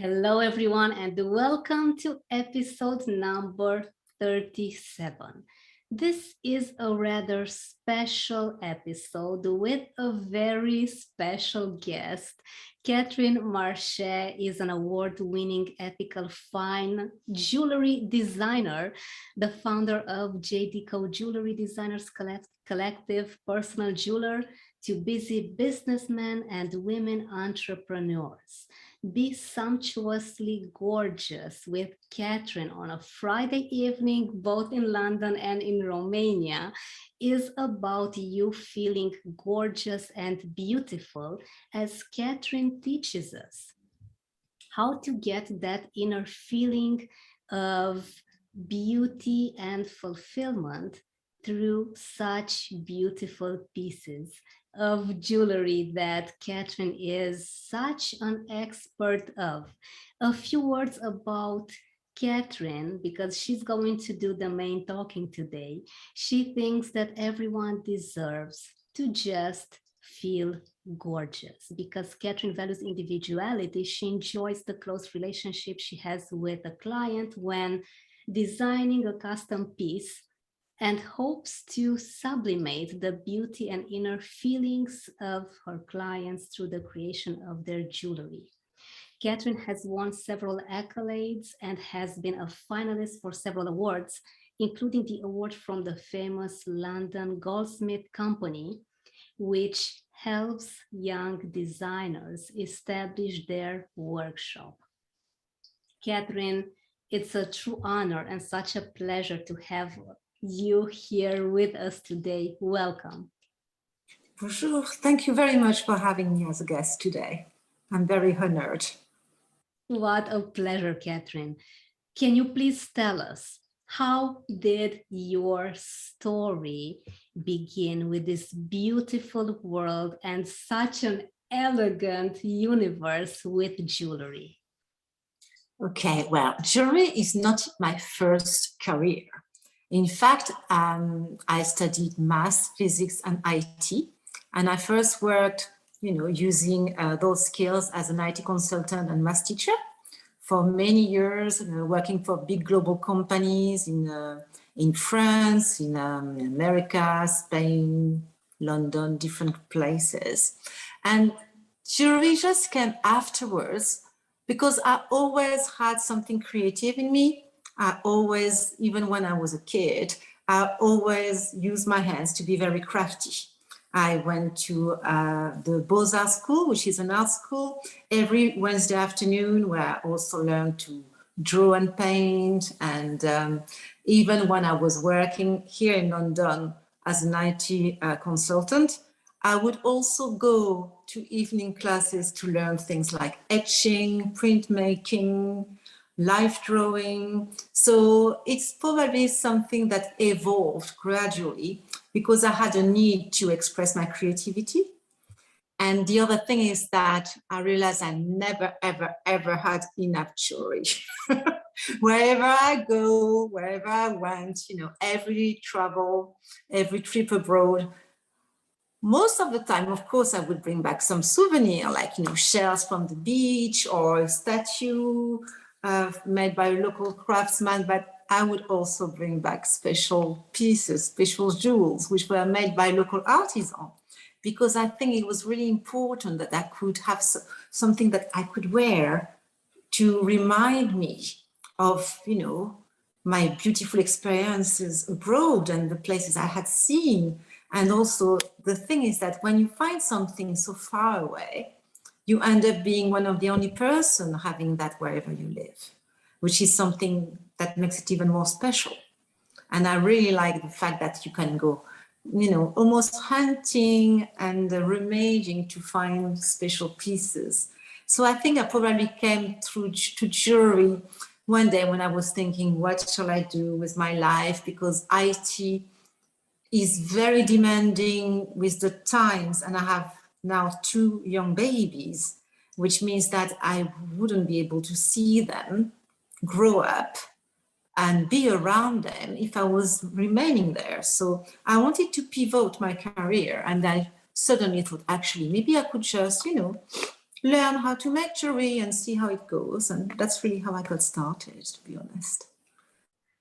Hello, everyone, and welcome to episode number 37. This is a rather special episode with a very special guest. Catherine Marche is an award-winning ethical fine jewelry designer, the founder of JeDeCo Jewelry Designers Collective, personal jeweler to busy businessmen and women entrepreneurs. Be sumptuously gorgeous with Catherine on a Friday evening, both in London and in Romania, is about you feeling gorgeous and beautiful, as Catherine teaches us how to get that inner feeling of beauty and fulfillment through such beautiful pieces of jewelry that Catherine is such an expert of. A few words about Catherine, because she's going to do the main talking today. She thinks that everyone deserves to just feel gorgeous. Because Catherine values individuality, she enjoys the close relationship she has with a client when designing a custom piece, and hopes to sublimate the beauty and inner feelings of her clients through the creation of their jewelry. Catherine has won several accolades and has been a finalist for several awards, including the award from the famous London Goldsmith company, which helps young designers establish their workshop. Catherine, it's a true honor and such a pleasure to have you here with us today. Welcome. Bonjour. Thank you very much for having me as a guest today. I'm very honored. What a pleasure, Catherine. Can you please tell us, how did your story begin with this beautiful world and such an elegant universe with jewelry? Okay, well, jewelry is not my first career. In fact, I studied math, physics, and IT, and I first worked, using those skills as an IT consultant and math teacher for many years, working for big global companies in France, in America, Spain, London, different places. And jewelry just came afterwards because I always had something creative in me. I always, even when I was a kid, I always used my hands to be very crafty. I went to the Beaux-Arts school, which is an art school, every Wednesday afternoon, where I also learned to draw and paint. And even when I was working here in London as an IT consultant, I would also go to evening classes to learn things like etching, printmaking, life drawing. So it's probably something that evolved gradually because I had a need to express my creativity. And the other thing is that I realized I never, ever, ever had enough jewelry. Wherever I go, wherever I went, every travel, every trip abroad, most of the time, of course, I would bring back some souvenir, like, shells from the beach or a statue made by a local craftsman, but I would also bring back special pieces, special jewels, which were made by local artisans, because I think it was really important that I could have something that I could wear to remind me of, my beautiful experiences abroad and the places I had seen. And also the thing is that when you find something so far away, you end up being one of the only person having that wherever you live, which is something that makes it even more special. And I really like the fact that you can go, almost hunting and rummaging to find special pieces. So I think I probably came to jewelry one day when I was thinking, what shall I do with my life? Because IT is very demanding with the times, and I have now 2 young babies, which means that I wouldn't be able to see them grow up and be around them if I was remaining there. So I wanted to pivot my career, and I suddenly thought, actually, maybe I could just, learn how to make jewelry and see how it goes. And that's really how I got started, to be honest.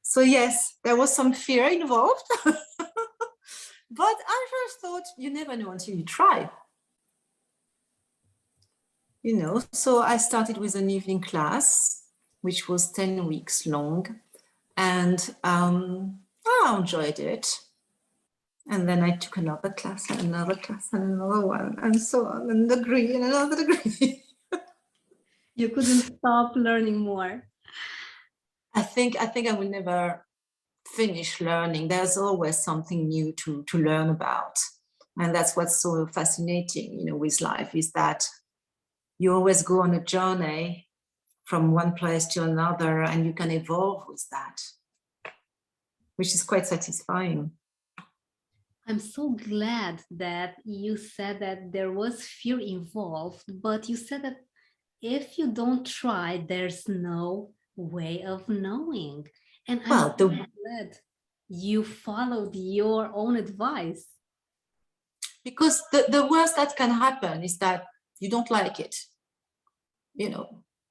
So yes, there was some fear involved. But I first thought you never know until you try. So I started with an evening class, which was 10 weeks long. And I enjoyed it. And then I took another class and another class and another one and so on, and degree and another degree. You couldn't stop learning more. I think I will never finish learning. There's always something new to learn about. And that's what's so fascinating, with life, is that you always go on a journey from one place to another, and you can evolve with that, which is quite satisfying. I'm so glad that you said that there was fear involved, but you said that if you don't try, there's no way of knowing. And I'm so glad you followed your own advice. Because the worst that can happen is that you don't like it,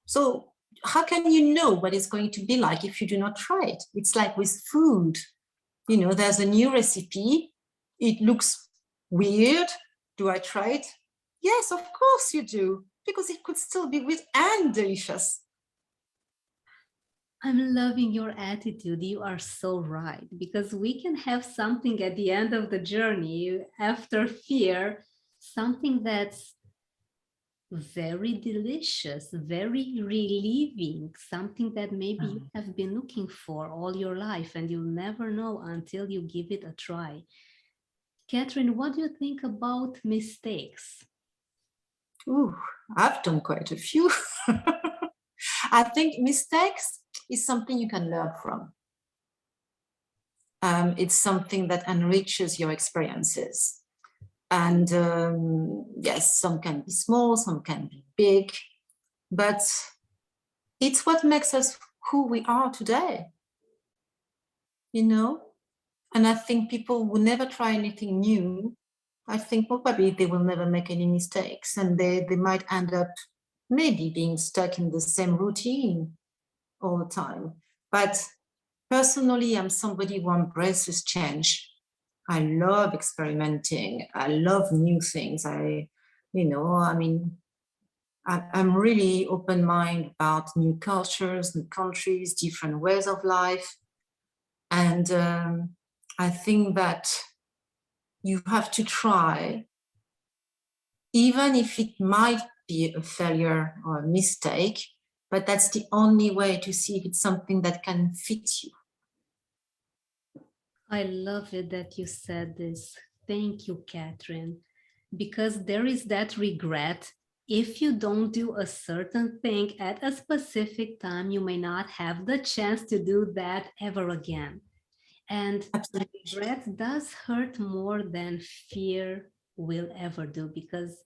So how can you know what it's going to be like if you do not try it? It's like with food. There's a new recipe. It looks weird. Do I try it? Yes, of course you do, because it could still be weird and delicious. I'm loving your attitude. You are so right, because we can have something at the end of the journey after fear, something that's very delicious, very relieving, something that maybe you have been looking for all your life and you'll never know until you give it a try. Catherine, what do you think about mistakes? Ooh, I've done quite a few. I think mistakes is something you can learn from. It's something that enriches your experiences. And yes, some can be small, some can be big, but it's what makes us who we are today, And I think people who never try anything new, I think probably they will never make any mistakes, and they might end up maybe being stuck in the same routine all the time. But personally, I'm somebody who embraces change. I love experimenting. I love new things. I'm really open-minded about new cultures, new countries, different ways of life. And I think that you have to try, even if it might be a failure or a mistake, but that's the only way to see if it's something that can fit you. I love it that you said this. Thank you, Catherine, because there is that regret. If you don't do a certain thing at a specific time, you may not have the chance to do that ever again. And regret does hurt more than fear will ever do, because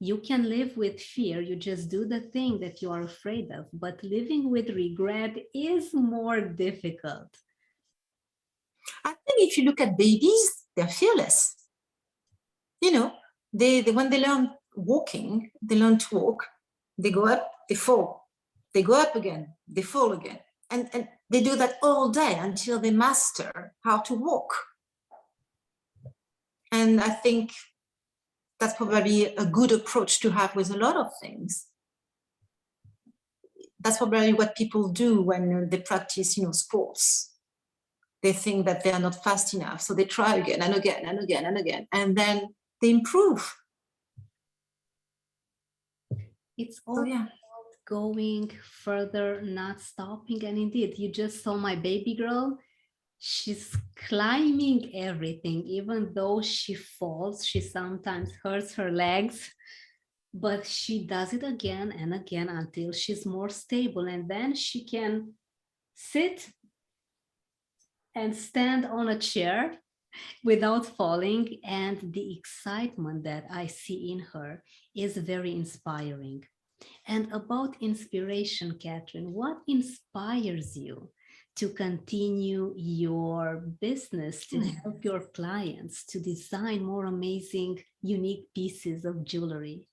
you can live with fear. You just do the thing that you are afraid of, but living with regret is more difficult. I think if you look at babies, they're fearless. They when they learn walking, they learn to walk, they go up, they fall, they go up again, they fall again. And they do that all day until they master how to walk. And I think that's probably a good approach to have with a lot of things. That's probably what people do when they practice, sports. They think that they are not fast enough, so they try again and again and again and again, and then they improve. It's all about going further, not stopping. And indeed, you just saw my baby girl. She's climbing everything. Even though she falls, she sometimes hurts her legs, but she does it again and again until she's more stable. And then she can sit and stand on a chair without falling. And the excitement that I see in her is very inspiring. And about inspiration, Catherine, what inspires you to continue your business, to help your clients to design more amazing, unique pieces of jewelry?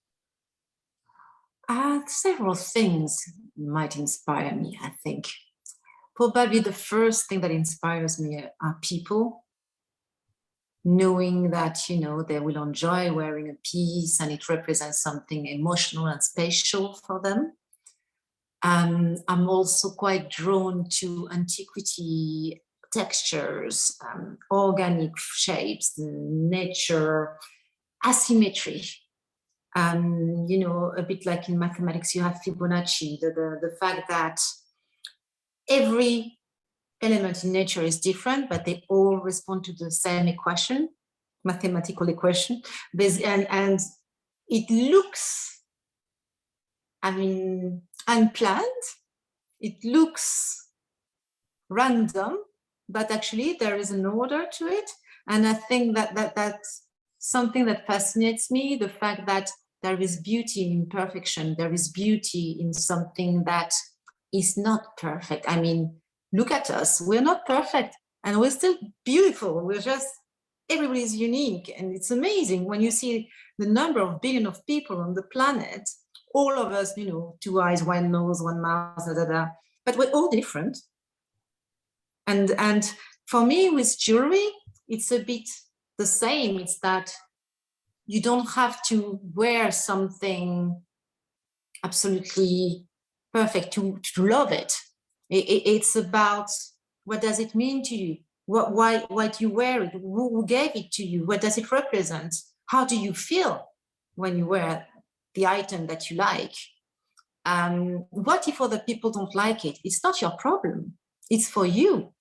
Several things might inspire me, I think. Probably the first thing that inspires me are people, knowing that, you know, they will enjoy wearing a piece and it represents something emotional and special for them. I'm also quite drawn to antiquity textures, organic shapes, nature, asymmetry. You know, a bit like in mathematics, you have Fibonacci, the fact that every element in nature is different, but they all respond to the same equation, mathematical equation. And it looks, I mean, unplanned. It looks random, but actually there is an order to it. And I think that's something that fascinates me, the fact that there is beauty in imperfection. There is beauty in something that is not perfect. I mean, look at us. We're not perfect and we're still beautiful. We're just, everybody's unique. And it's amazing when you see the number of billion of people on the planet, all of us, you know, 2 eyes, 1 nose, 1 mouth, but we're all different. And for me with jewelry, it's a bit the same. It's that you don't have to wear something absolutely perfect to love it. It's about what does it mean to you? Why do you wear it? Who gave it to you? What does it represent? How do you feel when you wear the item that you like? What if other people don't like it? It's not your problem. It's for you.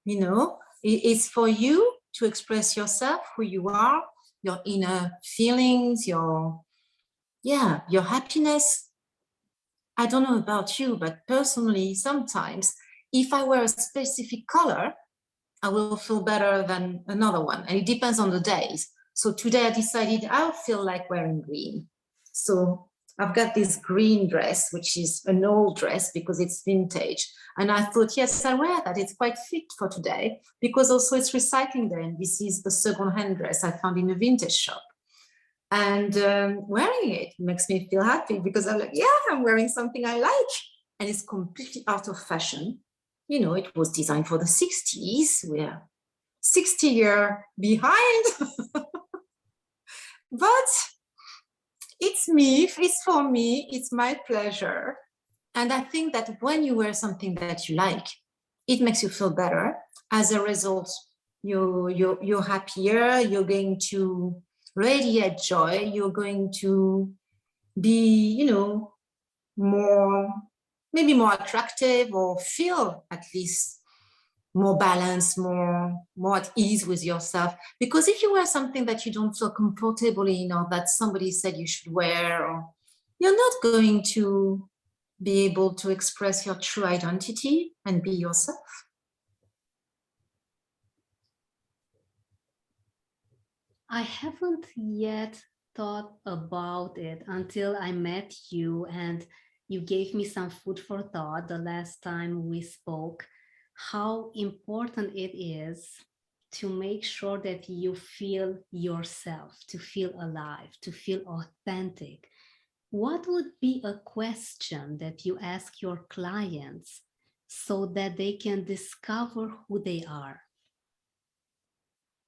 You know, it's for you to express yourself, who you are, your inner feelings, your happiness. I don't know about you, but personally, sometimes if I wear a specific color, I will feel better than another one. And it depends on the days. So today I decided I feel like wearing green. So I've got this green dress, which is an old dress because it's vintage. And I thought, yes, I wear that. It's quite fit for today because also it's recycling day. And this is a second-hand dress I found in a vintage shop. And wearing it makes me feel happy because I'm like, yeah, I'm wearing something I like. And it's completely out of fashion. You know, it was designed for the 60s. We're 60 years behind. But it's me, it's for me, it's my pleasure. And I think that when you wear something that you like, it makes you feel better. As a result, you're happier, you're going to radiate joy, you're going to be, you know, maybe more attractive, or feel at least more balanced, more at ease with yourself. Because if you wear something that you don't feel comfortable in, or that somebody said you should wear, or you're not going to be able to express your true identity and be yourself. I haven't yet thought about it until I met you and you gave me some food for thought the last time we spoke, how important it is to make sure that you feel yourself, to feel alive, to feel authentic. What would be a question that you ask your clients so that they can discover who they are?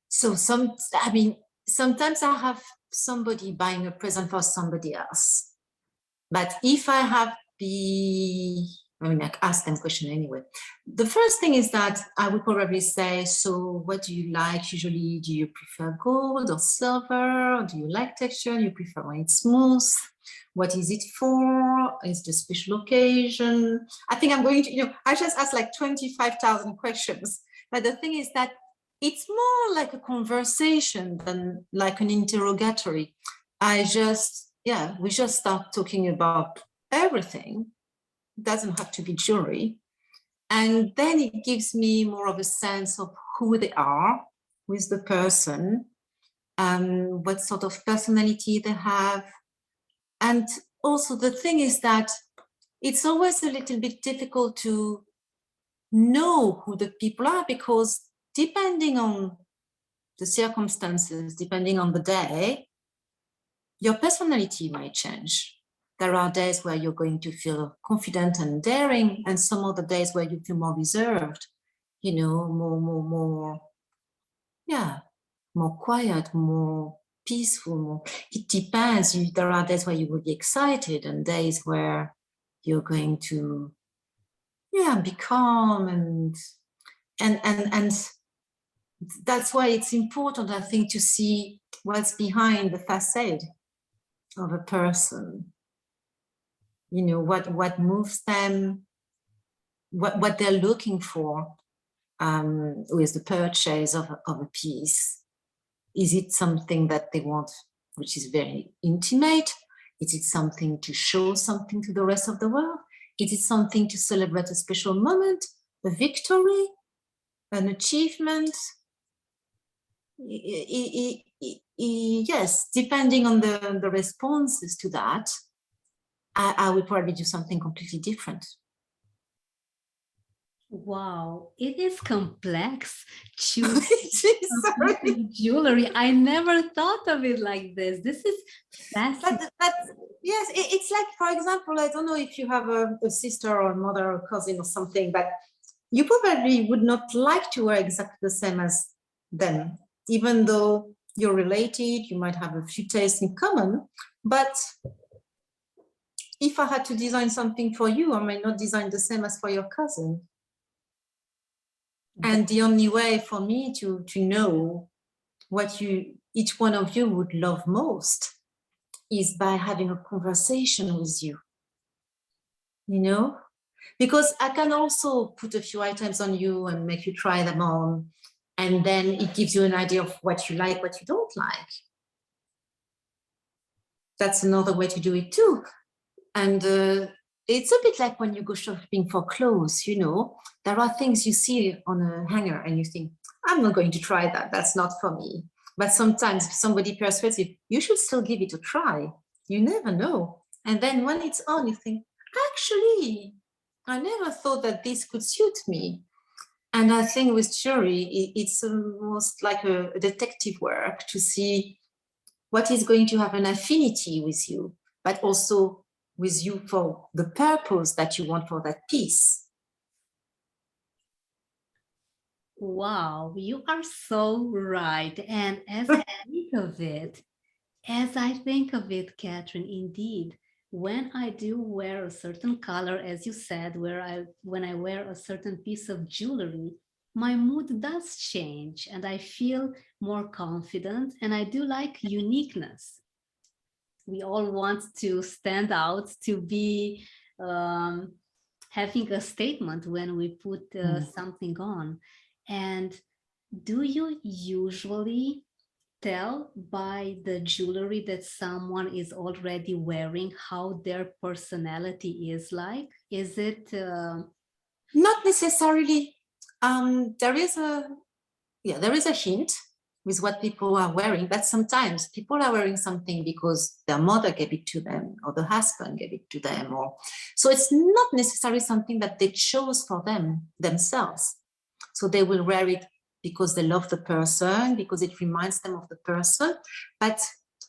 So sometimes I have somebody buying a present for somebody else. But if I have I ask them question anyway. The first thing is that I would probably say, so what do you like usually? Do you prefer gold or silver? Or do you like texture? Do you prefer when it's smooth? What is it for? Is it a special occasion? I think I'm going to, I just asked like 25,000 questions. But the thing is that it's more like a conversation than like an interrogatory. We just start talking about everything. It doesn't have to be jewelry. And then it gives me more of a sense of who they are with the person, what sort of personality they have. And also the thing is that it's always a little bit difficult to know who the people are, because depending on the circumstances, depending on the day, your personality might change. there are days where you're going to feel confident and daring, and some other days where you feel more reserved, you know, more, yeah, more quiet, more peaceful. More, it depends. There are days where you will be excited and days where you're going to, yeah, be calm and that's why it's important, I think, to see what's behind the facade of a person. You know, what moves them, what they're looking for with the purchase of a piece. Is it something that they want, which is very intimate? Is it something to show something to the rest of the world? Is it something to celebrate a special moment, a victory, an achievement? Yes, depending on the responses to that, I would probably do something completely different. Wow, it is complex choosing jewelry. I never thought of it like this. This is fascinating. But yes, it's like, for example, I don't know if you have a sister or a mother or cousin or something, but you probably would not like to wear exactly the same as them, even though you're related, you might have a few tastes in common. But if I had to design something for you, I might not design the same as for your cousin. And the only way for me to know what each one of you would love most is by having a conversation with you, you know? Because I can also put a few items on you and make you try them on, and then it gives you an idea of what you like, what you don't like. That's another way to do it too. And it's a bit like when you go shopping for clothes, you know, there are things you see on a hanger and you think, I'm not going to try that. That's not for me. But sometimes if somebody persuades you, you should still give it a try. You never know. And then when it's on, you think, actually, I never thought that this could suit me. And I think with jewelry, it's almost like a detective work to see what is going to have an affinity with you, but also with you for the purpose that you want for that piece. Wow, you are so right. And as I think of it, Catherine, indeed, when I do wear a certain color, as you said, when I wear a certain piece of jewelry, my mood does change and I feel more confident, and I do like uniqueness. We all want to stand out, to be having a statement when we put something on. And do you usually tell by the jewelry that someone is already wearing how their personality is like? Is it not necessarily? There is a hint with what people are wearing, but sometimes people are wearing something because their mother gave it to them or the husband gave it to them, or so it's not necessarily something that they chose for themselves. So they will wear it because they love the person, because it reminds them of the person. But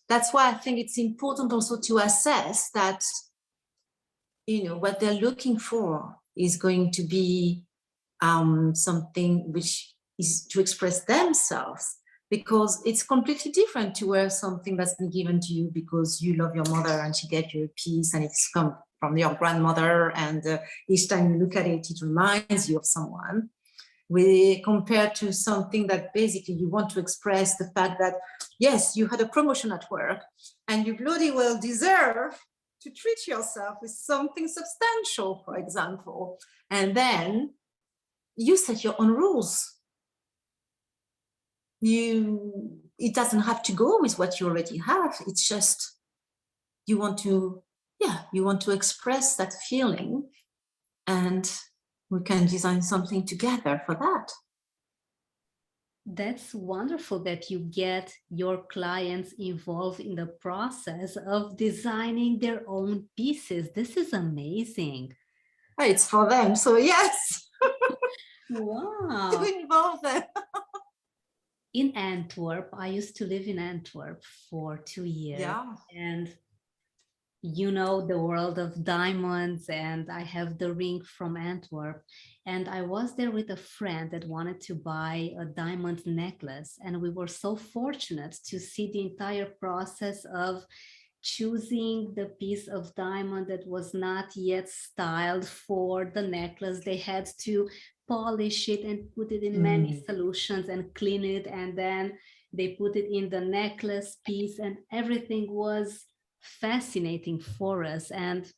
that's why I think it's important also to assess that, you know, what they're looking for is going to be something which is to express themselves, because it's completely different to wear something that's been given to you because you love your mother and she gave you a piece and it's come from your grandmother, and each time you look at it, it reminds you of someone. Compared to something that basically you want to express the fact that, yes, you had a promotion at work and you bloody well deserve to treat yourself with something substantial, for example. And then you set your own rules. It doesn't have to go with what you already have. It's just you want to express that feeling, and we can design something together for that. That's wonderful that you get your clients involved in the process of designing their own pieces. This is amazing. It's for them, so yes. Wow. To involve them. In Antwerp, I used to live in Antwerp for 2 years. Yeah. And you know, the world of diamonds, and I have the ring from Antwerp. And I was there with a friend that wanted to buy a diamond necklace. And we were so fortunate to see the entire process of choosing the piece of diamond that was not yet styled for the necklace. They had to polish it and put it in many solutions and clean it. And then they put it in the necklace piece, and everything was fascinating for us. And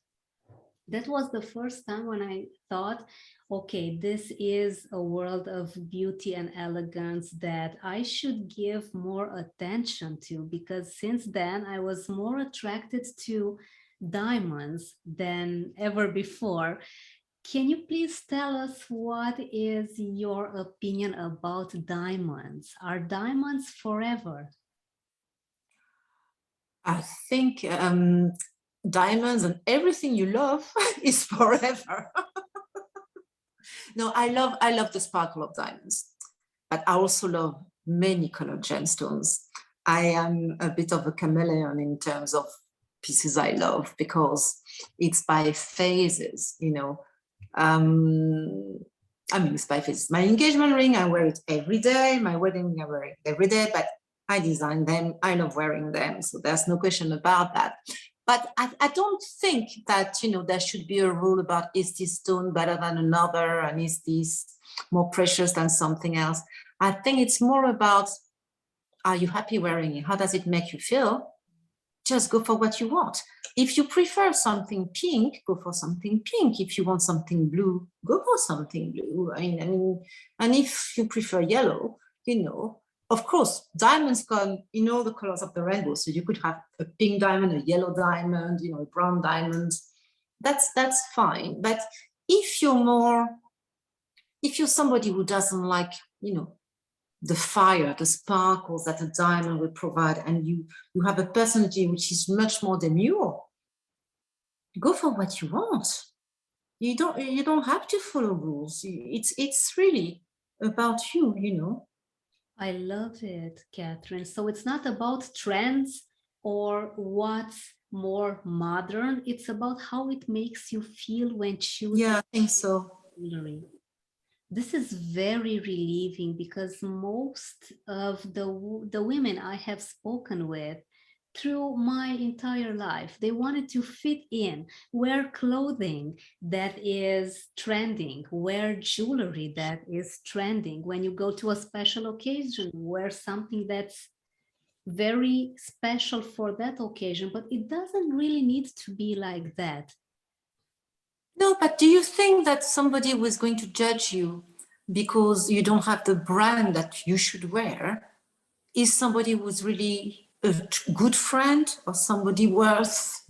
that was the first time when I thought, okay, this is a world of beauty and elegance that I should give more attention to, because since then I was more attracted to diamonds than ever before. Can you please tell us what is your opinion about diamonds? Are diamonds forever? I think diamonds and everything you love is forever. No, I love the sparkle of diamonds, but I also love many colored gemstones. I am a bit of a chameleon in terms of pieces I love, because it's by phases, you know. I mean, it's by phases. My engagement ring, I wear it every day. My wedding ring, I wear it every day, but I design them. I love wearing them. So there's no question about that. But I don't think that, you know, there should be a rule about, is this stone better than another? And is this more precious than something else? I think it's more about, are you happy wearing it? How does it make you feel? Just go for what you want. If you prefer something pink, go for something pink. If you want something blue, go for something blue. I mean, and if you prefer yellow, you know, of course, diamonds come in all the colors of the rainbow. So you could have a pink diamond, a yellow diamond, you know, a brown diamond. That's fine. But if you're somebody who doesn't like, you know, the fire, the sparkles that a diamond will provide, and you have a personality which is much more demure, go for what you want. You don't have to follow rules. It's really about you, you know. I love it, Catherine. So it's not about trends or what's more modern. It's about how it makes you feel when choosing Yeah, I think so. jewelry. This is very relieving, because most of the women I have spoken with through my entire life, they wanted to fit in, wear clothing that is trending, wear jewelry that is trending. When you go to a special occasion, wear something that's very special for that occasion, but it doesn't really need to be like that. No, but do you think that somebody was going to judge you because you don't have the brand that you should wear? Is somebody who's really a good friend, or somebody worth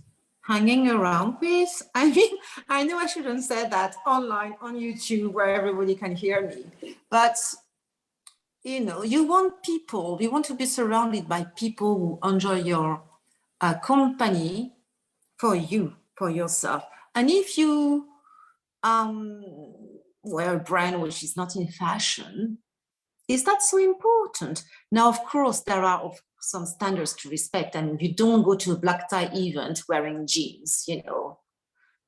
hanging around with? I mean, I know I shouldn't say that online on YouTube where everybody can hear me, but you know, you want to be surrounded by people who enjoy your company, for you, for yourself. And if you wear a brand which is not in fashion, is that so important? Now, of course, there are some standards to respect, and you don't go to a black tie event wearing jeans, you know.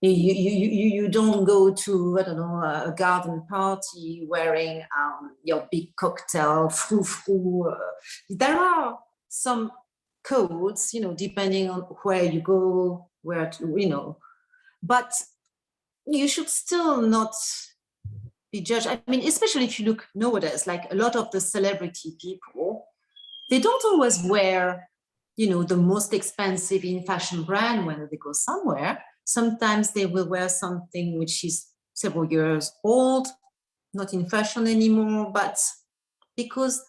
You don't go to, I don't know, a garden party wearing your big cocktail, frou-frou. There are some codes, you know, depending on where you go, where to, you know, but you should still not be judged. I mean, especially if you look nowadays, like a lot of the celebrity people, they don't always wear, you know, the most expensive in fashion brand when they go somewhere. Sometimes they will wear something which is several years old, not in fashion anymore, but because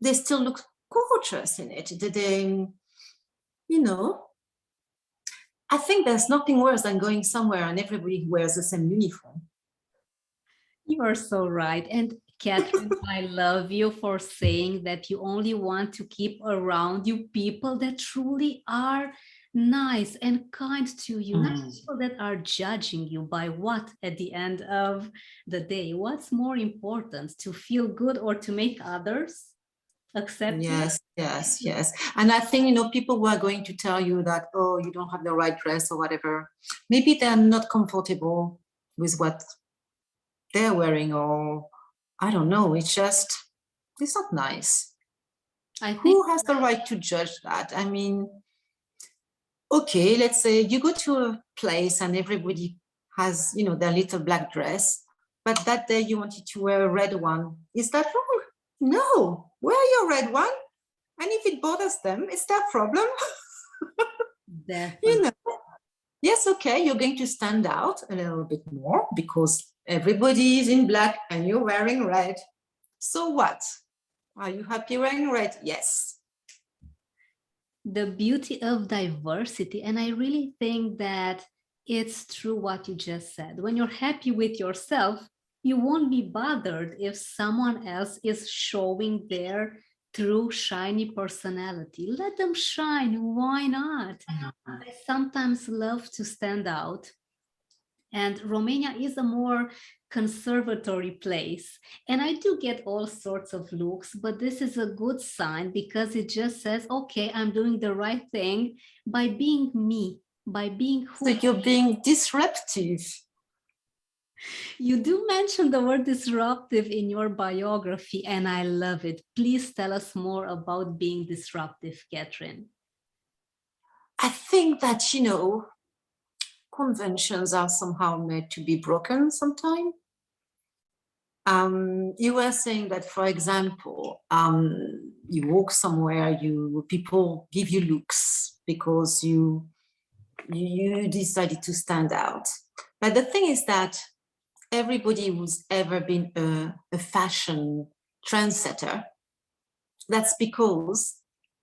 they still look gorgeous in it. They, you know, I think there's nothing worse than going somewhere and everybody wears the same uniform. You are so right. And Catherine, I love you for saying that you only want to keep around you people that truly are nice and kind to you, not people that are judging you by what at the end of the day. What's more important, to feel good or to make others accept it. Yes, yes, yes. And I think, you know, people who are going to tell you that, oh, you don't have the right dress or whatever, maybe they're not comfortable with what they're wearing, or I don't know, it's not nice. I think Who has the right to judge that? I mean, okay, let's say you go to a place and everybody has, you know, their little black dress, but that day you wanted to wear a red one. Is that wrong? No, wear your red one. And if it bothers them, it's their problem. definitely. You know, yes, okay, you're going to stand out a little bit more because everybody is in black and you're wearing red. So what? Are you happy wearing red? Yes. The beauty of diversity. And I really think that it's true what you just said. When you're happy with yourself, you won't be bothered if someone else is showing their true shiny personality. Let them shine. Why not? I sometimes love to stand out. And Romania is a more conservatory place. And I do get all sorts of looks, but this is a good sign because it just says, okay, I'm doing the right thing by being me, by being who. So you're being disruptive. You do mention the word disruptive in your biography, and I love it. Please tell us more about being disruptive, Catherine. I think that, you know, conventions are somehow made to be broken sometimes. You were saying that, for example, you walk somewhere, people give you looks because you decided to stand out. But the thing is that everybody who's ever been a fashion trendsetter, that's because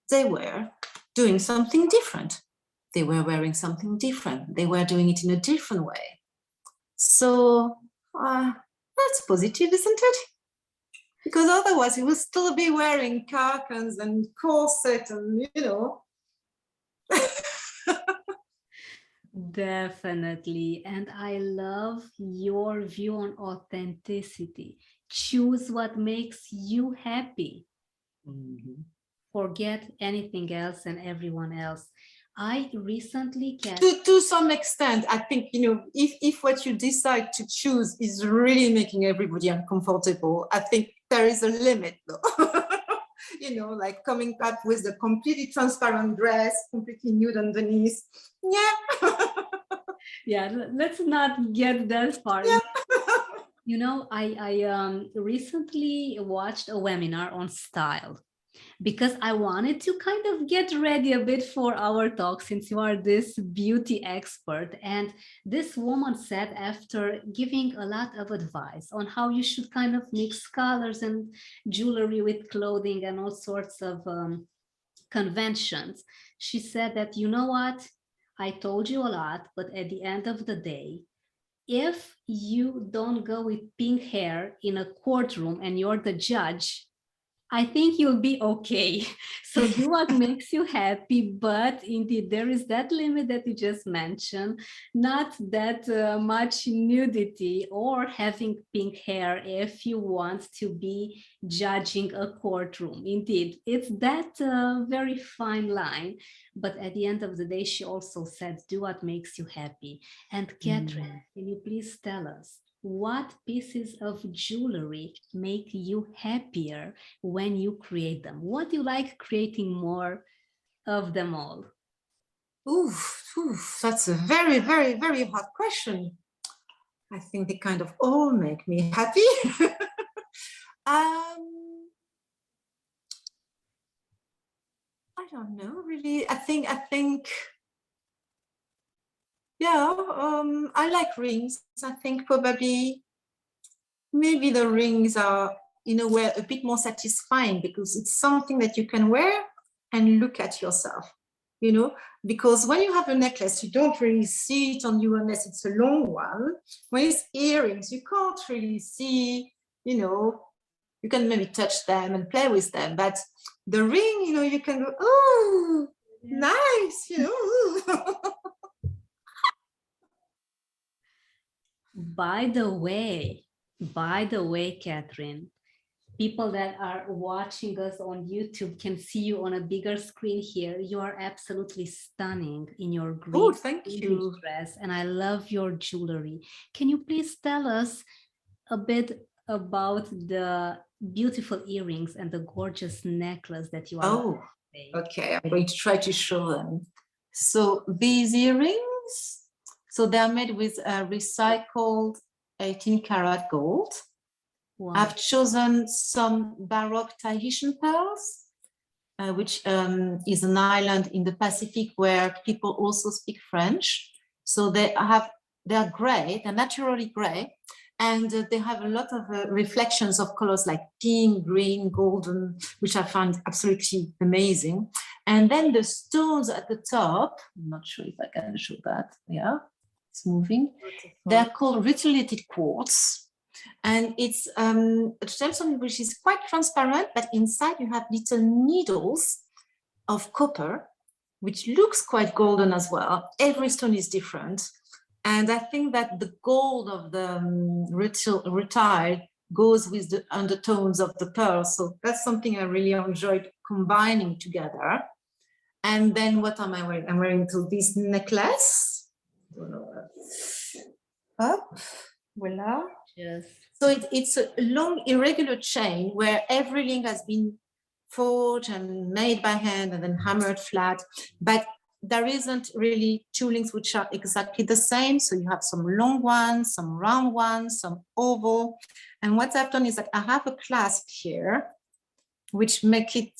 they were doing something different. They were wearing something different. They were doing it in a different way. So that's positive, isn't it? Because otherwise he will still be wearing carcans and corset and, you know. Definitely. And I love your view on authenticity. Choose what makes you happy. Mm-hmm. Forget anything else and everyone else. I recently to some extent, I think, you know, if what you decide to choose is really making everybody uncomfortable, I think there is a limit though. You know, like coming up with a completely transparent dress, completely nude underneath. Yeah. Yeah, let's not get that far. Yeah. You know, I recently watched a webinar on style because I wanted to kind of get ready a bit for our talk since you are this beauty expert. And this woman said, after giving a lot of advice on how you should kind of mix colors and jewelry with clothing and all sorts of conventions, she said that, you know what? I told you a lot, but at the end of the day, if you don't go with pink hair in a courtroom and you're the judge, I think you'll be okay. So do what makes you happy, but indeed there is that limit that you just mentioned, not that much nudity or having pink hair if you want to be judging a courtroom. Indeed, it's that very fine line. But at the end of the day, she also said, do what makes you happy. And Catherine, can you please tell us, what pieces of jewelry make you happier when you create them? What do you like creating more of them all? Oof, that's a very, very, very hard question. I think they kind of all make me happy. I don't know, really. I think, yeah, I like rings. I think probably maybe the rings are in a way a bit more satisfying because it's something that you can wear and look at yourself, you know, because when you have a necklace, you don't really see it on you unless it's a long one. When it's earrings, you can't really see, you know, you can maybe touch them and play with them, but the ring, you know, you can go, oh, nice, you know. By the way, Catherine, people that are watching us on YouTube can see you on a bigger screen here. You are absolutely stunning in your Oh, green thank vintage you. dress, and I love your jewelry. Can you please tell us a bit about the beautiful earrings and the gorgeous necklace that you are Oh, wearing? okay. I'm going to try to show them. So these earrings, so they are made with recycled 18 karat gold. Wow. I've chosen some Baroque Tahitian pearls, which is an island in the Pacific where people also speak French. So they are gray, they're naturally gray, and they have a lot of reflections of colors like pink, green, golden, which I find absolutely amazing. And then the stones at the top, I'm not sure if I can show that. Yeah, it's moving. Beautiful. They're called rutilated quartz. And it's a gemstone which is quite transparent, but inside you have little needles of copper, which looks quite golden as well. Every stone is different. And I think that the gold of the rutile goes with the undertones of the pearl. So that's something I really enjoyed combining together. And then what am I wearing? I'm wearing this necklace. Up, voila. Yes. So it's a long, irregular chain where every link has been forged and made by hand and then hammered flat. But there isn't really two links which are exactly the same. So you have some long ones, some round ones, some oval. And what I've done is that I have a clasp here, which make it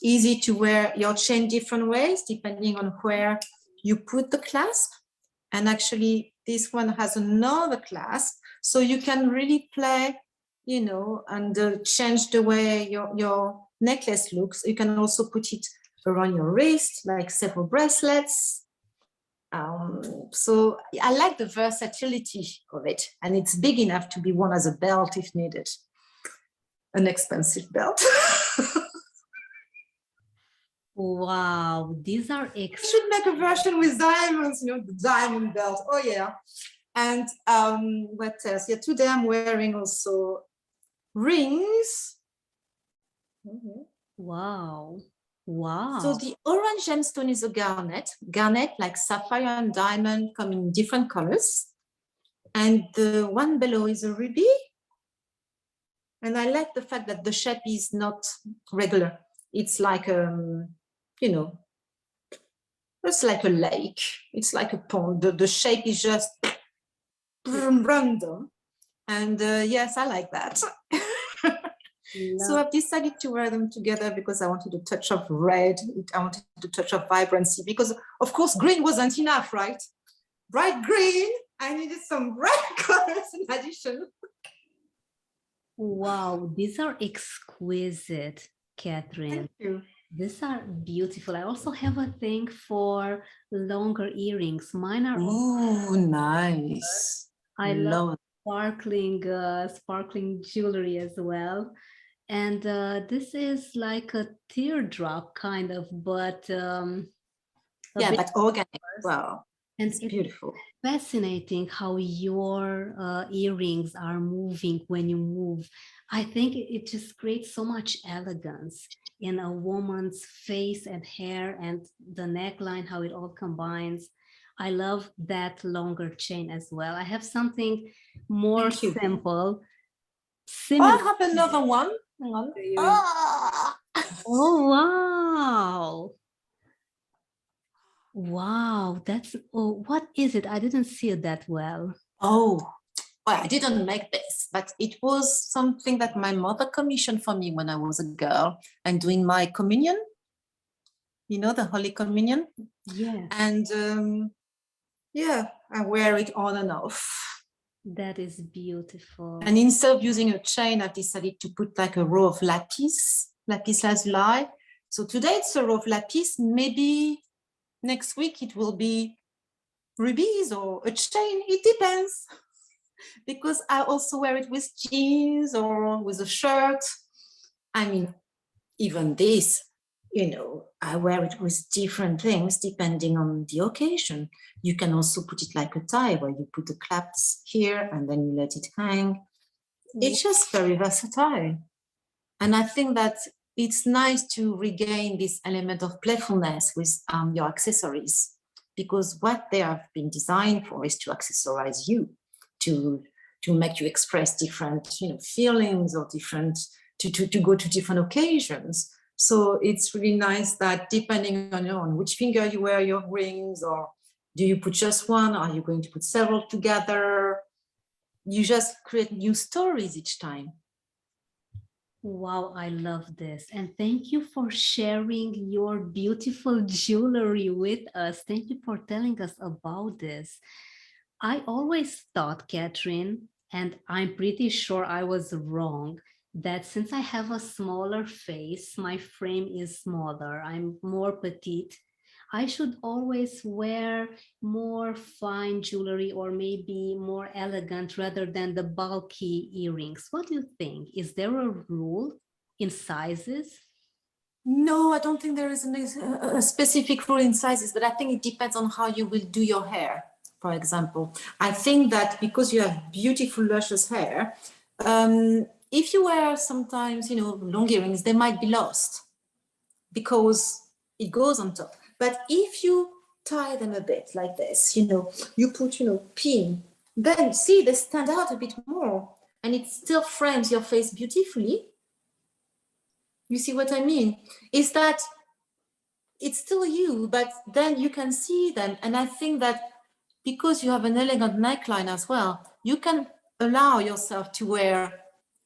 easy to wear your chain different ways, depending on where you put the clasp. And actually, this one has another clasp. So you can really play, you know, and change the way your necklace looks. You can also put it around your wrist, like several bracelets. So I like the versatility of it. And it's big enough to be worn as a belt if needed. An expensive belt. Wow, these are I should make a version with diamonds, you know, the diamond belt. Oh, yeah. And what else? Yeah, today I'm wearing also rings. Wow. Wow. So the orange gemstone is a garnet. Garnet, like sapphire and diamond, come in different colors. And the one below is a ruby. And I like the fact that the shape is not regular. It's like, you know, it's like a lake. It's like a pond. The shape is just random. And yes, I like that. So I've decided to wear them together because I wanted a touch of red. I wanted a touch of vibrancy because, of course, green wasn't enough, right? Bright green. I needed some bright colors in addition. Wow, these are exquisite, Catherine. Thank you. These are beautiful. I also have a thing for longer earrings. Mine are. Ooh, nice. I love sparkling jewelry as well. And this is like a teardrop kind of, but yeah, but organic. Wow, and it's beautiful. Fascinating how your earrings are moving when you move. I think it just creates so much elegance in a woman's face and hair and the neckline, how it all combines. I love that longer chain as well. I have something more simple. I have another one. Hang on. Oh, wow. Wow, that's, oh, what is it? I didn't see it that well. Oh, well, I didn't make this, but it was something that my mother commissioned for me when I was a girl and doing my communion, you know, the Holy Communion. Yeah. And yeah, I wear it on and off. That is beautiful. And instead of using a chain, I've decided to put like a row of lapis lazuli. So today it's a row of lapis. Maybe next week it will be rubies or a chain. It depends. Because I also wear it with jeans or with a shirt. I mean, even this, you know, I wear it with different things depending on the occasion. You can also put it like a tie where you put the clasps here and then you let it hang. It's just very versatile. And I think that it's nice to regain this element of playfulness with your accessories, because what they have been designed for is to accessorize you, to make you express different, feelings, or different, to go to different occasions. So it's really nice that depending on which finger you wear your rings, or do you put just one, or are you going to put several together, you just create new stories each time. Wow, I love this. And thank you for sharing your beautiful jewelry with us. Thank you for telling us about this. I always thought, Catherine, and I'm pretty sure I was wrong, that since I have a smaller face, my frame is smaller, I'm more petite, I should always wear more fine jewelry or maybe more elegant rather than the bulky earrings. What do you think? Is there a rule in sizes? No, I don't think there is a specific rule in sizes, but I think it depends on how you will do your hair, for example. I think that because you have beautiful, luscious hair, if you wear sometimes, long earrings, they might be lost because it goes on top. But if you tie them a bit like this, you put, pin, then see, they stand out a bit more and it still frames your face beautifully. You see what I mean? Is that it's still you, but then you can see them. And I think that because you have an elegant neckline as well, you can allow yourself to wear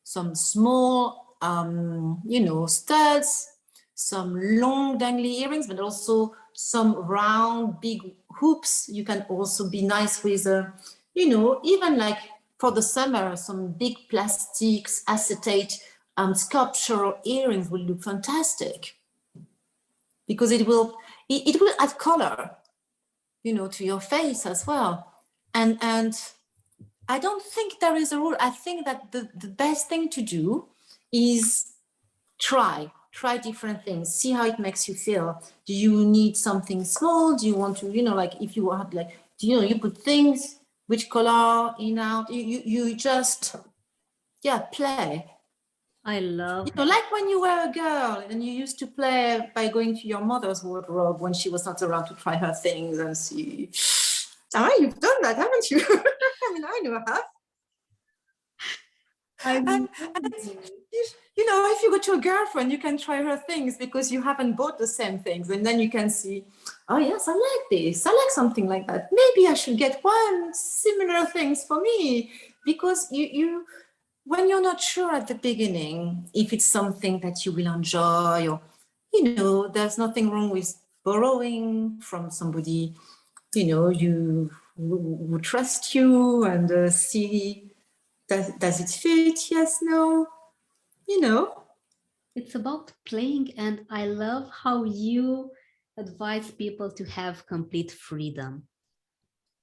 some small, studs, some long dangly earrings, but also some round, big hoops. You can also be nice with, even like for the summer, some big plastics, acetate, sculptural earrings will look fantastic, because it will add color, to your face as well. And I don't think there is a rule. I think that the best thing to do is try different things, see how it makes you feel. Do you need something small? Do you want to, like if you have like, you put things, which color in, out, you just, play. I love like when you were a girl and you used to play by going to your mother's wardrobe when she was not around to try her things and see. You've done that, haven't you? I mean, I know I have. And if you go to a girlfriend, you can try her things because you haven't bought the same things, and then you can see, oh yes, I like this, I like something like that, maybe I should get one similar things for me, because you when you're not sure at the beginning if it's something that you will enjoy, or there's nothing wrong with borrowing from somebody you who trust you, and see, does it fit, yes, no, It's about playing, and I love how you advise people to have complete freedom.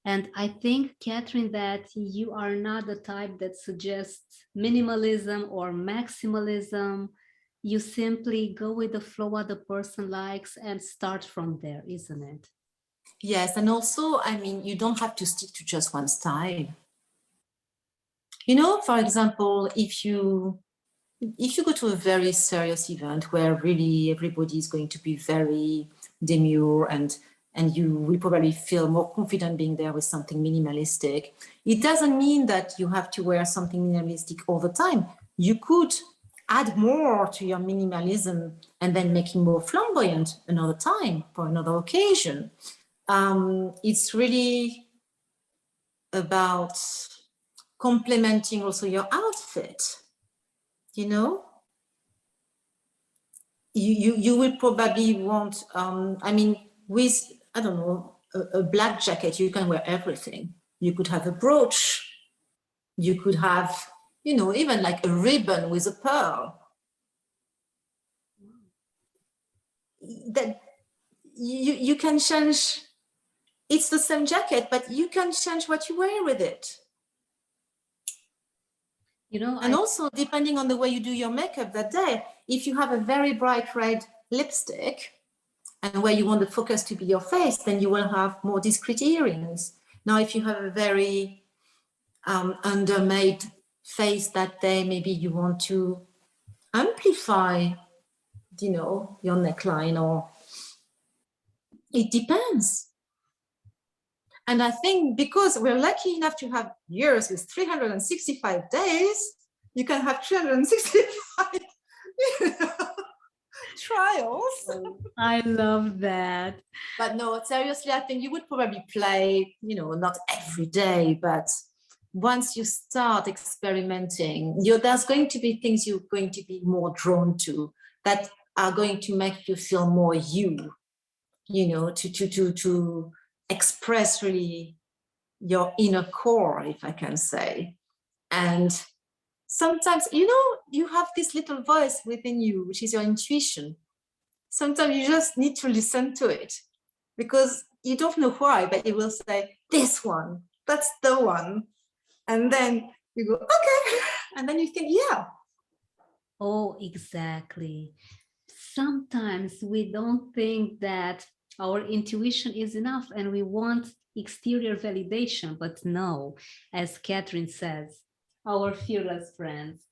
And I think, Catherine, that you are not the type that suggests minimalism or maximalism. You simply go with the flow what the person likes and start from there, isn't it? Yes, and also, I mean, you don't have to stick to just one style. For example, if you go to a very serious event where really everybody is going to be very demure, and you will probably feel more confident being there with something minimalistic, it doesn't mean that you have to wear something minimalistic all the time. You could add more to your minimalism and then make it more flamboyant another time for another occasion. It's really about complementing also your outfit. You will probably want, with, I don't know, a black jacket, you can wear everything. You could have a brooch. You could have, even like a ribbon with a pearl. That you can change. It's the same jacket, but you can change what you wear with it. And also, depending on the way you do your makeup that day, if you have a very bright red lipstick and where you want the focus to be your face, then you will have more discreet earrings. Now, if you have a very undermade face that day, maybe you want to amplify, your neckline, or it depends. And I think because we're lucky enough to have years with 365 days, you can have 365 trials. I love that. But no, seriously, I think you would probably play, not every day, but once you start experimenting, there's going to be things you're going to be more drawn to that are going to make you feel more to express really your inner core, if I can say. And sometimes, you have this little voice within you, which is your intuition. Sometimes you just need to listen to it because you don't know why, but it will say, this one, that's the one. And then you go, okay. And then you think, yeah. Oh, exactly. Sometimes we don't think that our intuition is enough and we want exterior validation, but no, as Catherine says, our fearless friends,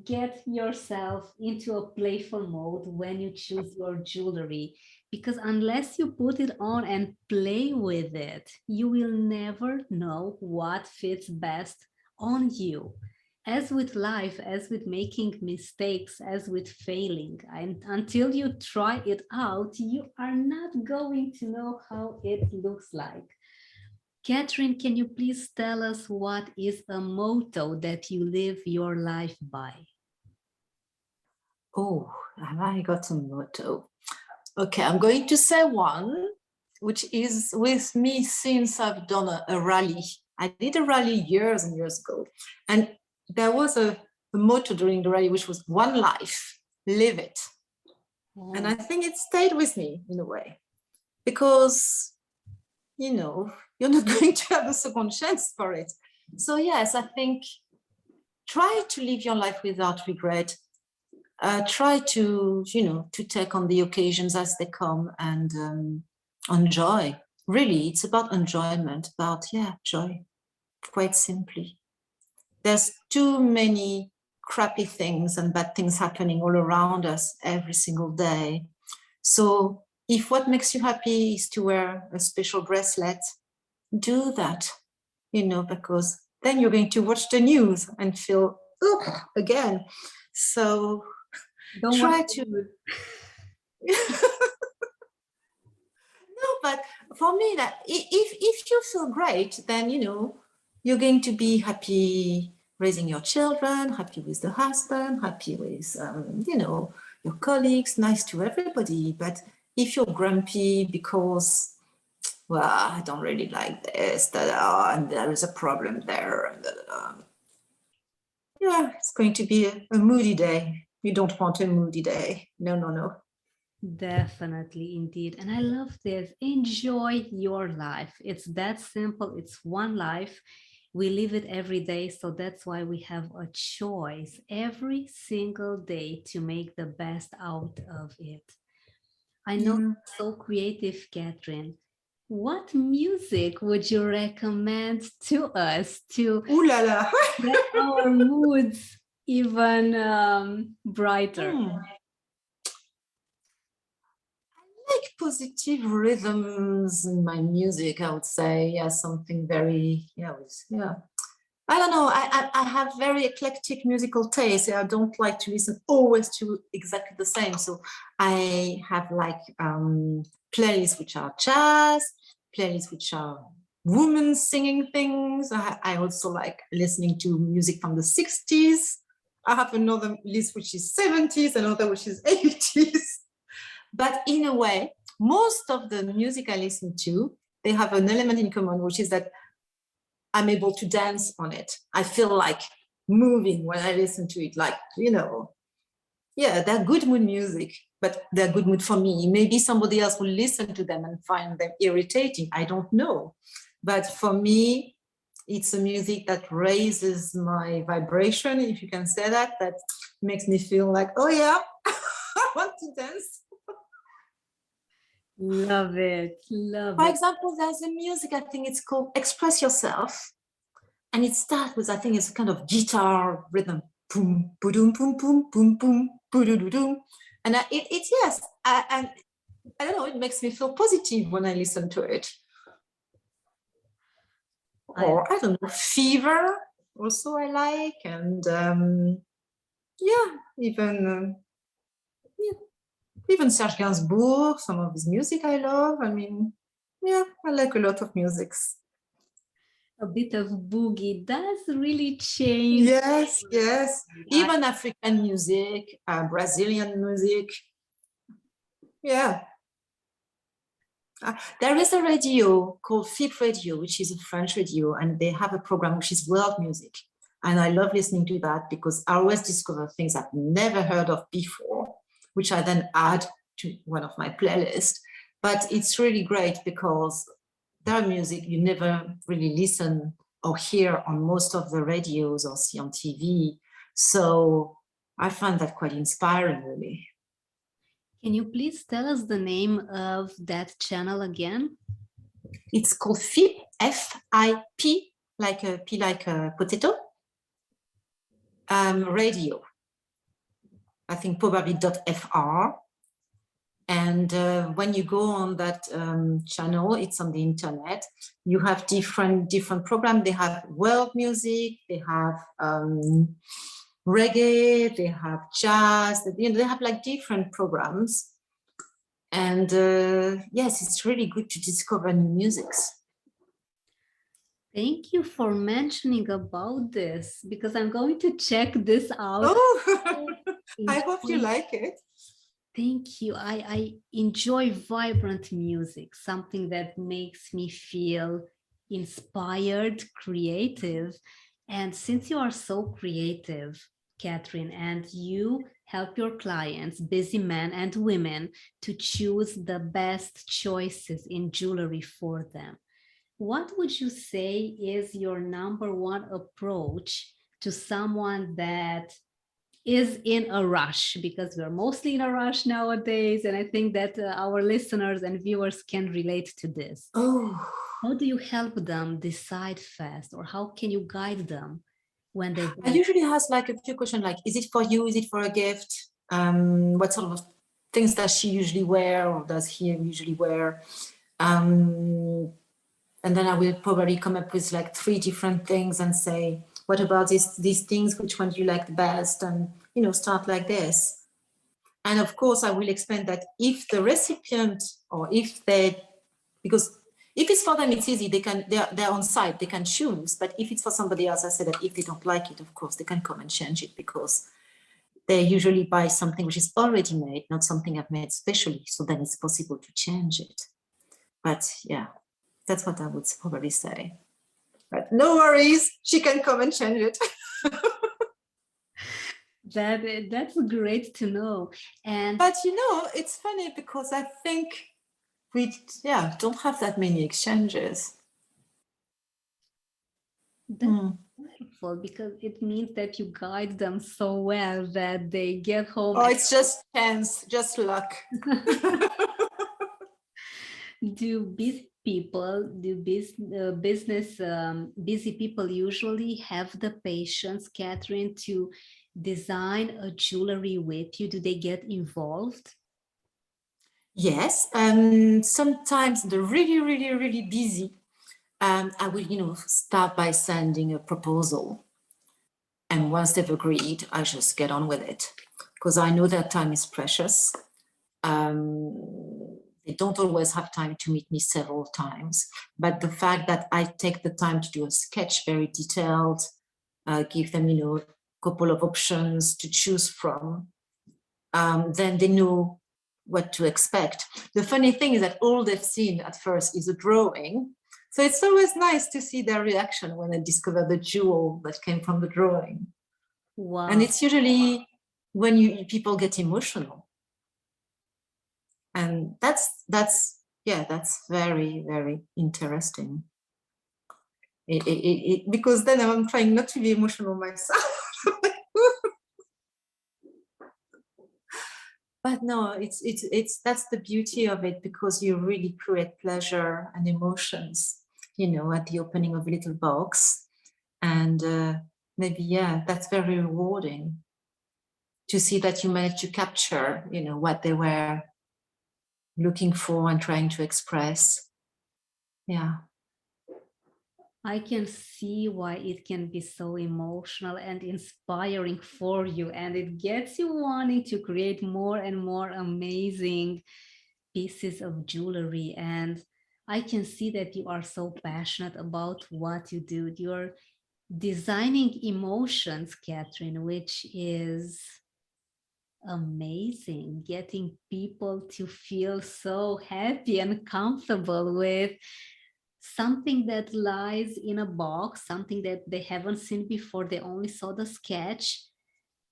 get yourself into a playful mode when you choose your jewelry, because unless you put it on and play with it, you will never know what fits best on you. As with life, as with making mistakes, as with failing, and until you try it out, you are not going to know how it looks like. Catherine, can you please tell us what is a motto that you live your life by? Oh, have I got a motto? Okay, I'm going to say one, which is with me since I've done a rally. I did a rally years and years ago. And there was a motto during the rally, which was one life, live it. And I think it stayed with me in a way, because, you're not going to have a second chance for it. So yes, I think try to live your life without regret. Try to, to take on the occasions as they come and enjoy. Really, it's about enjoyment, about, joy, quite simply. There's too many crappy things and bad things happening all around us every single day. So if what makes you happy is to wear a special bracelet, do that, because then you're going to watch the news and feel, again. So Don't try to. No, but for me, that if you feel great, then, you're going to be happy raising your children, happy with the husband, happy with, your colleagues, nice to everybody. But if you're grumpy because, well, I don't really like this, and there is a problem there, and it's going to be a moody day. You don't want a moody day. No. Definitely, indeed. And I love this. Enjoy your life. It's that simple. It's one life. We live it every day. So that's why we have a choice every single day to make the best out of it. I know you're so creative, Catherine. What music would you recommend to us to get our moods even brighter? I like positive rhythms in my music, I would say. Yeah, something very, I don't know. I have very eclectic musical taste. I don't like to listen always to exactly the same. So I have like playlists which are jazz, playlists which are women singing things. I also like listening to music from the 60s. I have another list which is 70s, another which is 80s. But in a way, most of the music I listen to, they have an element in common, which is that I'm able to dance on it. I feel like moving when I listen to it, like, they're good mood music, but they're good mood for me. Maybe somebody else will listen to them and find them irritating. I don't know. But for me, it's a music that raises my vibration, if you can say that makes me feel like, oh yeah, I want to dance. Love it. For example, there's a music, I think it's called Express Yourself. And it starts with, I think it's a kind of guitar rhythm. Boom, boom, boom, boom, boom, boom. And it's yes, and I don't know, it makes me feel positive when I listen to it. Or I don't know, Fever also I like, and even Serge Gainsbourg, some of his music I love. I mean, yeah, I like a lot of musics. A bit of boogie does really change. Yes. Even African music, Brazilian music. Yeah. There is a radio called FIP Radio, which is a French radio, and they have a program which is world music. And I love listening to that because I always discover things I've never heard of before, which I then add to one of my playlists. But it's really great because their music you never really listen or hear on most of the radios or see on TV. So I find that quite inspiring, really. Can you please tell us the name of that channel again? It's called FIP, F-I-P, like a potato, radio. I think probably .fr. And when you go on that channel, it's on the internet, you have different programs. They have world music, they have reggae, they have jazz, they have like different programs. And yes, it's really good to discover new musics. Thank you for mentioning about this, because I'm going to check this out. Oh, I hope you like it. Thank you. I enjoy vibrant music, something that makes me feel inspired, creative. And since you are so creative, Catherine, and you help your clients, busy men and women, to choose the best choices in jewelry for them, what would you say is your #1 approach to someone that is in a rush? Because we're mostly in a rush nowadays, and I think that our listeners and viewers can relate to this. Oh. How do you help them decide fast, or how can you guide them when they... I usually ask like a few questions, like, is it for you? Is it for a gift? What sort of things does she usually wear, or does he usually wear? And then I will probably come up with like 3 different things and say, what about these things? Which one do you like the best? And, start like this. And of course, I will explain that if the recipient, or because if it's for them, it's easy. They're on site, they can choose. But if it's for somebody else, I say that if they don't like it, of course, they can come and change it, because they usually buy something which is already made, not something I've made specially. So then it's possible to change it. But yeah, that's what I would probably say. But no worries, she can come and change it. That's great to know. But it's funny because I think we don't have that many exchanges. That's wonderful, because it means that you guide them so well that they get home. Oh, it's just chance, just luck. Do busy people usually have the patience, Catherine, to design a jewelry with you? Do they get involved? Yes, sometimes the really, really, really busy, I will, start by sending a proposal. And once they've agreed, I just get on with it, because I know that time is precious. They don't always have time to meet me several times, but the fact that I take the time to do a sketch, very detailed, give them, a couple of options to choose from, then they know what to expect. The funny thing is that all they've seen at first is a drawing. So it's always nice to see their reaction when they discover the jewel that came from the drawing. Wow. And it's usually when people get emotional. And that's very, very interesting. Because then I'm trying not to be emotional myself. But no, it's that's the beauty of it, because you really create pleasure and emotions, at the opening of a little box. And maybe, that's very rewarding to see that you managed to capture, you know, what they were looking for and trying to express. Yeah. I can see why it can be so emotional and inspiring for you, and it gets you wanting to create more and more amazing pieces of jewelry. And I can see that you are so passionate about what you do. You're designing emotions, Catherine, which is amazing, getting people to feel so happy and comfortable with something that lies in a box, something that they haven't seen before. They only saw the sketch.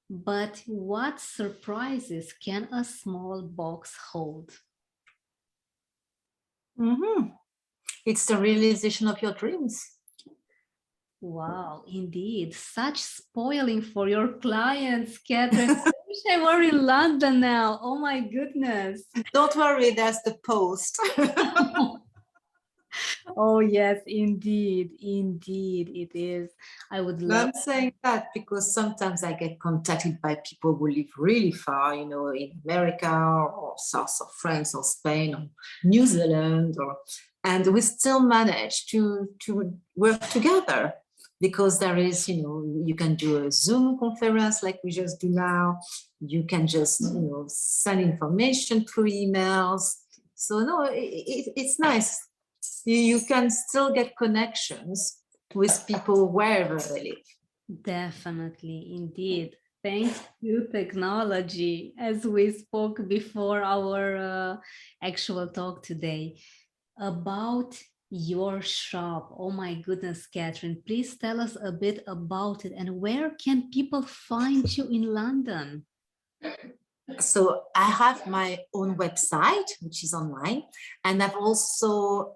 But what surprises can a small box hold? It's the realization of your dreams. Wow, indeed. Such spoiling for your clients, Catherine. I wish I were in London now. Oh my goodness. Don't worry, there's the post. Oh yes, indeed, indeed it is. I would love. I'm saying that because sometimes I get contacted by people who live really far, you know, in America or south of France or Spain or New Zealand, and we still manage to work together because there is, you know, you can do a Zoom conference like we just do now. You can just, you know, send information through emails. So no, it's nice. You can still get connections with people wherever they live. Definitely, indeed. Thanks to technology, as we spoke before our actual talk today. About your shop. Oh my goodness, Catherine, please tell us a bit about it, and where can people find you in London? So I have my own website, which is online, and I've also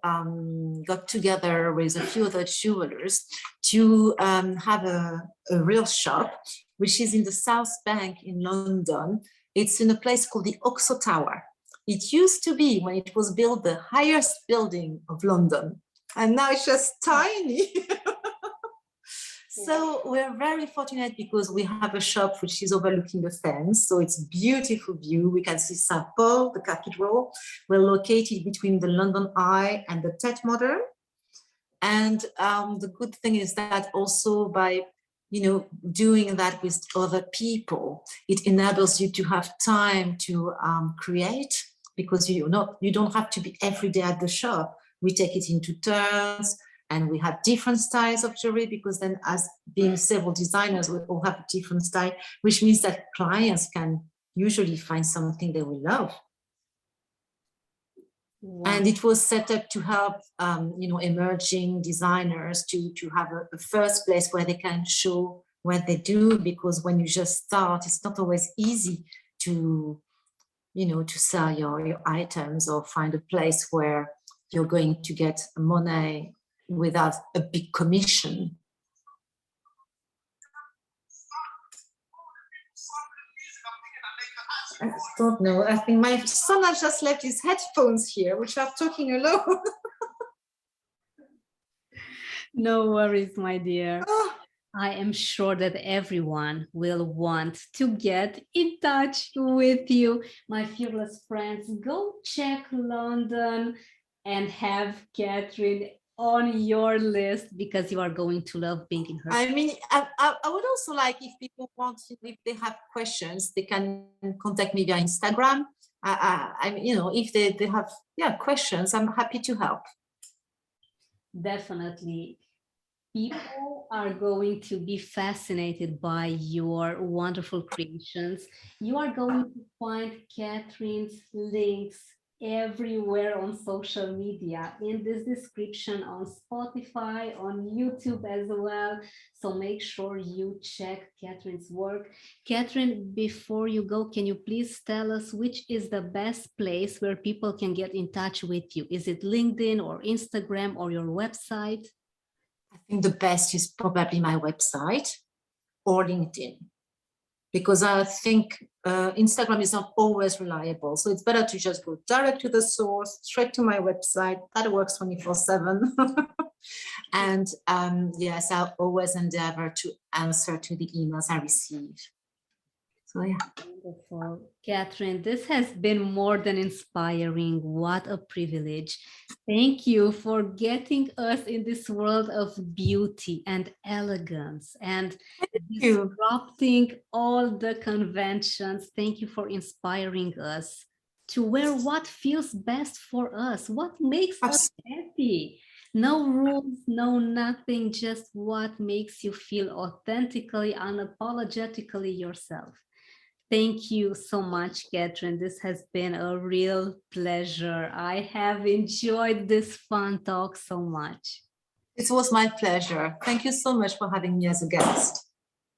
got together with a few other jewelers to have a real shop, which is in the South Bank in London. It's in a place called the Oxo Tower. It used to be, when it was built, the highest building of London, and now it's just tiny. So we're very fortunate because we have a shop which is overlooking the Thames. So it's a beautiful view. We can see St. Paul, the cathedral. We're located between the London Eye and the Tate Modern. And the good thing is that also by, you know, doing that with other people, it enables you to have time to create, because you don't have to be every day at the shop. We take it into turns. And we have different styles of jewelry, because then, as being several designers, we all have a different style, which means that clients can usually find something they will love. Wow. And it was set up to help, you know, emerging designers to have a first place where they can show what they do, because when you just start, it's not always easy to, you know, to sell your items or find a place where you're going to get money without a big commission. I don't know. I think my son has just left his headphones here, which are talking alone. No worries, my dear. Oh. I am sure that everyone will want to get in touch with you. My fearless friends, go check London and have Catherine on your list, because you are going to love being in her. I mean, I would also like, if people want, if they have questions, they can contact me via Instagram. You know, if they have questions, I'm happy to help. Definitely. People are going to be fascinated by your wonderful creations. You are going to find Catherine's links everywhere on social media, in this description, on Spotify, on YouTube as well. So make sure you check Catherine's work. Catherine, before you go, can you please tell us which is the best place where people can get in touch with you? Is it LinkedIn or Instagram or your website? I think the best is probably my website or LinkedIn, because I think Instagram is not always reliable. So it's better to just go direct to the source, straight to my website. That works 24/7. And yes, I'll always endeavor to answer to the emails I receive. So yeah. Wonderful. Catherine, this has been more than inspiring. What a privilege. Thank you for getting us in this world of beauty and elegance and You. disrupting all the conventions. Thank you for inspiring us to wear what feels best for us, what makes us happy. No rules, no nothing, just what makes you feel authentically, unapologetically yourself. Thank you so much, Catherine. This has been a real pleasure. I have enjoyed this fun talk so much. It was my pleasure. Thank you so much for having me as a guest.